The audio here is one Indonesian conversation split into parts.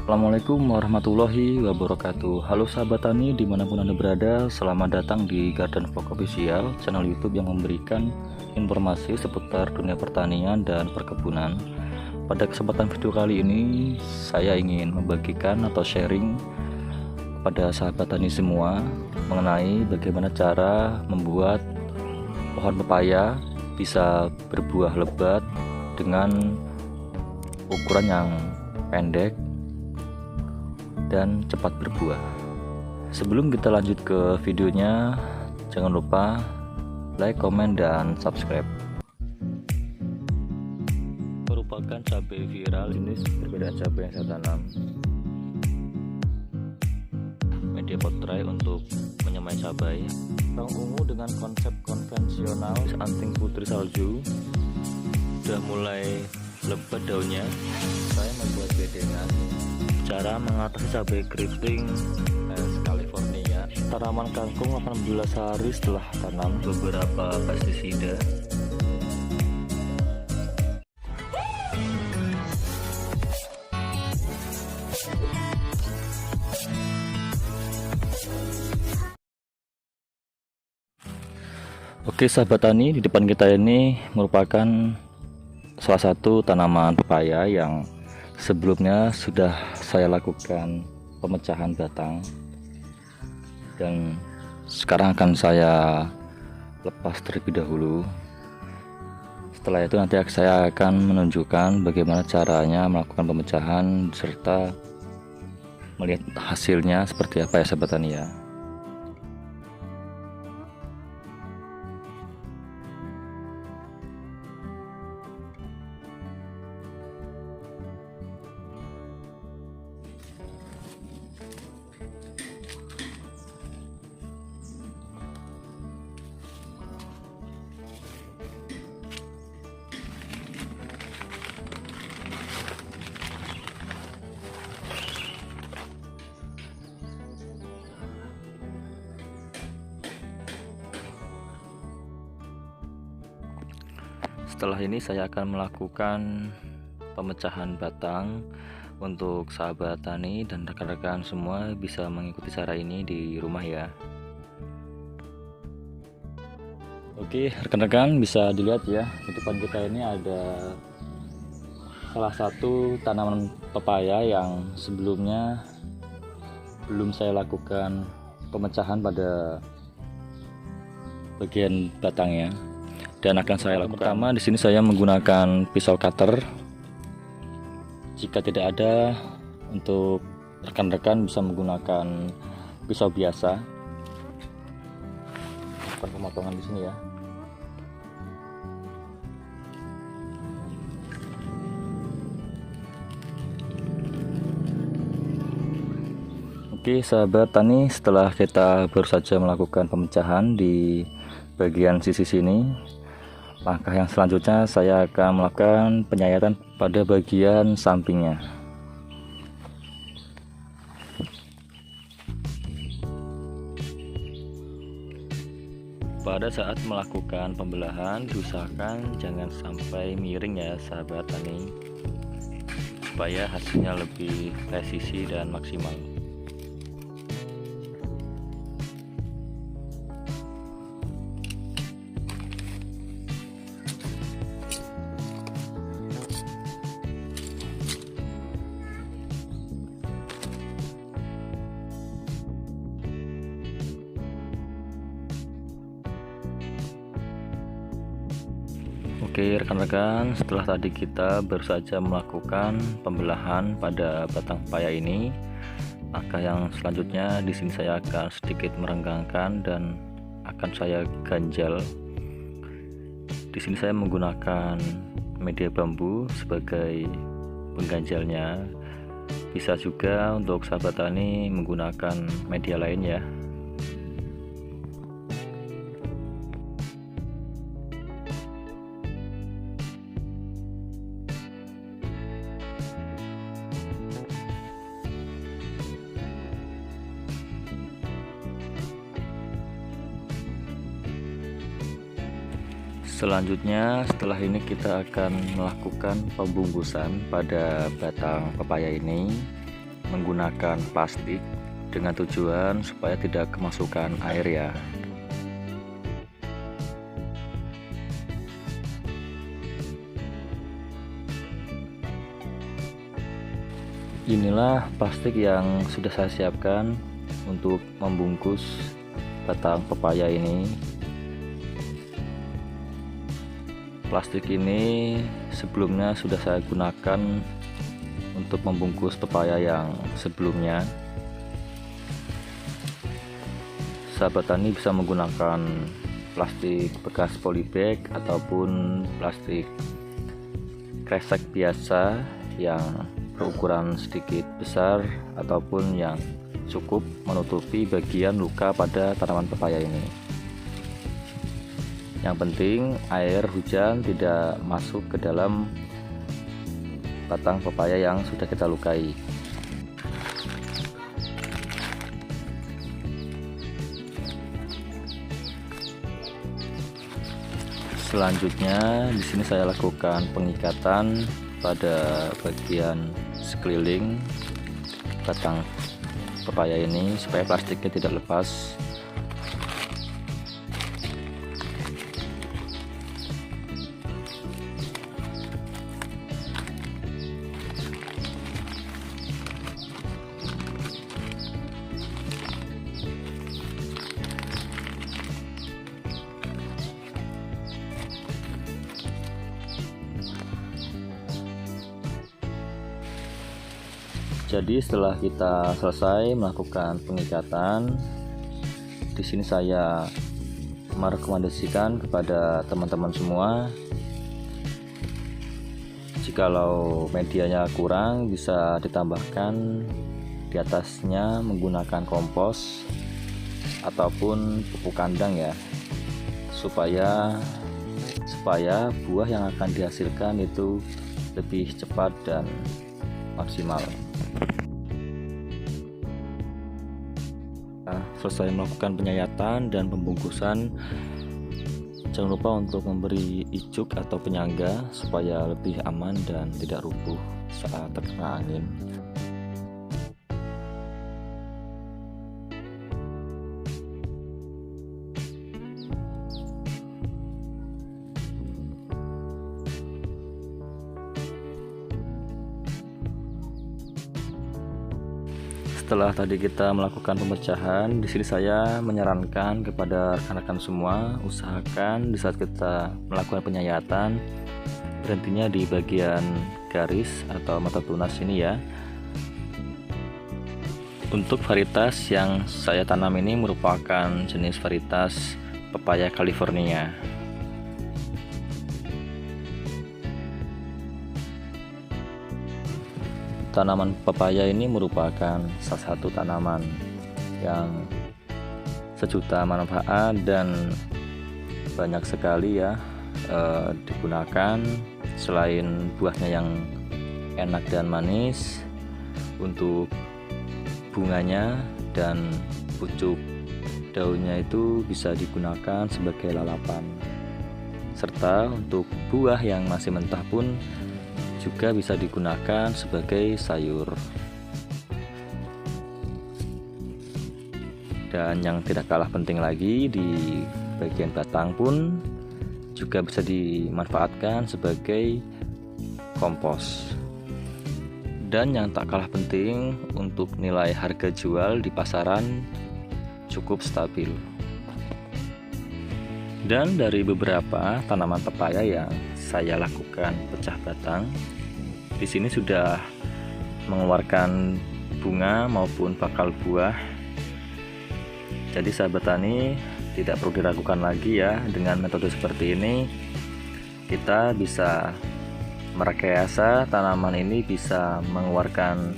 Assalamualaikum warahmatullahi wabarakatuh. Halo sahabat tani dimanapun Anda berada, selamat datang di Garden Vlog Official, channel YouTube yang memberikan informasi seputar dunia pertanian dan perkebunan. Pada kesempatan video kali ini saya ingin membagikan atau sharing kepada sahabat tani semua mengenai bagaimana cara membuat pohon pepaya bisa berbuah lebat dengan ukuran yang pendek dan cepat berbuah. Sebelum kita lanjut ke videonya, jangan lupa like, komen, dan subscribe. Merupakan cabai viral, jenis perbedaan cabai yang saya tanam. Media potray untuk menyemai cabai. Bawang ungu dengan konsep konvensional, anting putri salju. Sudah mulai lebat daunnya. Saya membuat bedengan. Cara mengatasi cabai keriting California. Tanaman kangkung 18 hari setelah tanam. Beberapa pestisida. Oke sahabat tani, di depan kita ini merupakan salah satu tanaman pepaya yang sebelumnya sudah saya lakukan pemecahan batang dan sekarang akan saya lepas terlebih dahulu. Setelah itu nanti saya akan menunjukkan bagaimana caranya melakukan pemecahan serta melihat hasilnya seperti apa ya sahabat tani ya. Setelah ini saya akan melakukan pemecahan batang. Untuk sahabat tani dan rekan-rekan semua bisa mengikuti cara ini di rumah ya. Oke rekan-rekan, bisa dilihat ya, di depan kita ini ada salah satu tanaman pepaya yang sebelumnya belum saya lakukan pemecahan pada bagian batangnya. Dan akan saya lakukan pertama di sini saya menggunakan pisau cutter. Jika tidak ada, untuk rekan-rekan bisa menggunakan pisau biasa. Pemotongan di sini ya. Oke sahabat tani, setelah kita baru saja melakukan pemecahan di bagian sisi sini, langkah yang selanjutnya saya akan melakukan penyayatan pada bagian sampingnya. Pada saat melakukan pembelahan diusahakan jangan sampai miring ya sahabat tani, supaya hasilnya lebih presisi dan maksimal. Oke rekan-rekan, setelah tadi kita baru saja melakukan pembelahan pada batang pepaya ini, maka yang selanjutnya di sini saya akan sedikit merenggangkan dan akan saya ganjal. Di sini saya menggunakan media bambu sebagai pengganjalnya. Bisa juga untuk sahabat tani menggunakan media lain ya. Selanjutnya setelah ini kita akan melakukan pembungkusan pada batang pepaya ini. menggunakan plastik dengan tujuan supaya tidak kemasukan air ya. Inilah plastik yang sudah saya siapkan untuk membungkus batang pepaya ini. Plastik ini sebelumnya sudah saya gunakan untuk membungkus pepaya yang sebelumnya. Sahabat tani bisa menggunakan plastik bekas polybag ataupun plastik kresek biasa yang berukuran sedikit besar ataupun yang cukup menutupi bagian luka pada tanaman pepaya ini. Yang penting air hujan tidak masuk ke dalam batang pepaya yang sudah kita lukai. Selanjutnya di sini saya lakukan pengikatan pada bagian sekeliling batang pepaya ini supaya plastiknya tidak lepas. Jadi setelah kita selesai melakukan pengikatan, di sini saya merekomendasikan kepada teman-teman semua, jikalau medianya kurang bisa ditambahkan di atasnya menggunakan kompos ataupun pupuk kandang ya, supaya buah yang akan dihasilkan itu lebih cepat dan maksimal. Selesai melakukan penyayatan dan pembungkusan, jangan lupa untuk memberi ijuk atau penyangga supaya lebih aman dan tidak rubuh saat terkena angin. Setelah tadi kita melakukan pemecahan, di sini saya menyarankan kepada rekan-rekan semua, usahakan di saat kita melakukan penyayatan berhentinya di bagian garis atau mata tunas ini ya. Untuk varietas yang saya tanam ini merupakan jenis varietas pepaya California. Tanaman pepaya ini merupakan salah satu tanaman yang sejuta manfaat dan banyak sekali ya digunakan. Selain buahnya yang enak dan manis, untuk bunganya dan pucuk daunnya itu bisa digunakan sebagai lalapan, serta untuk buah yang masih mentah pun juga bisa digunakan sebagai sayur. Dan yang tidak kalah penting lagi, di bagian batang pun juga bisa dimanfaatkan sebagai kompos. Dan yang tak kalah penting, untuk nilai harga jual di pasaran cukup stabil. Dan dari beberapa tanaman pepaya yang saya lakukan pecah batang, di sini sudah mengeluarkan bunga maupun bakal buah. Jadi sahabat tani tidak perlu diragukan lagi ya, dengan metode seperti ini kita bisa merekayasa tanaman ini bisa mengeluarkan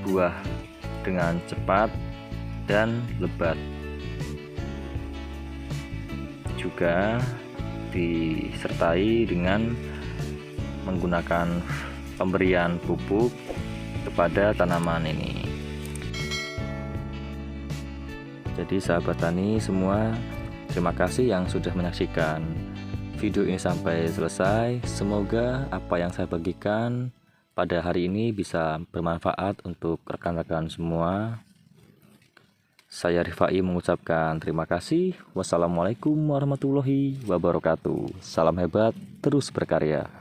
buah dengan cepat dan lebat. Juga disertai dengan menggunakan pemberian pupuk kepada tanaman ini. Jadi sahabat tani semua, terima kasih yang sudah menyaksikan video ini sampai selesai. Semoga apa yang saya bagikan pada hari ini bisa bermanfaat untuk rekan-rekan semua. Saya Rifai mengucapkan terima kasih. Wassalamualaikum warahmatullahi wabarakatuh. Salam hebat, terus berkarya.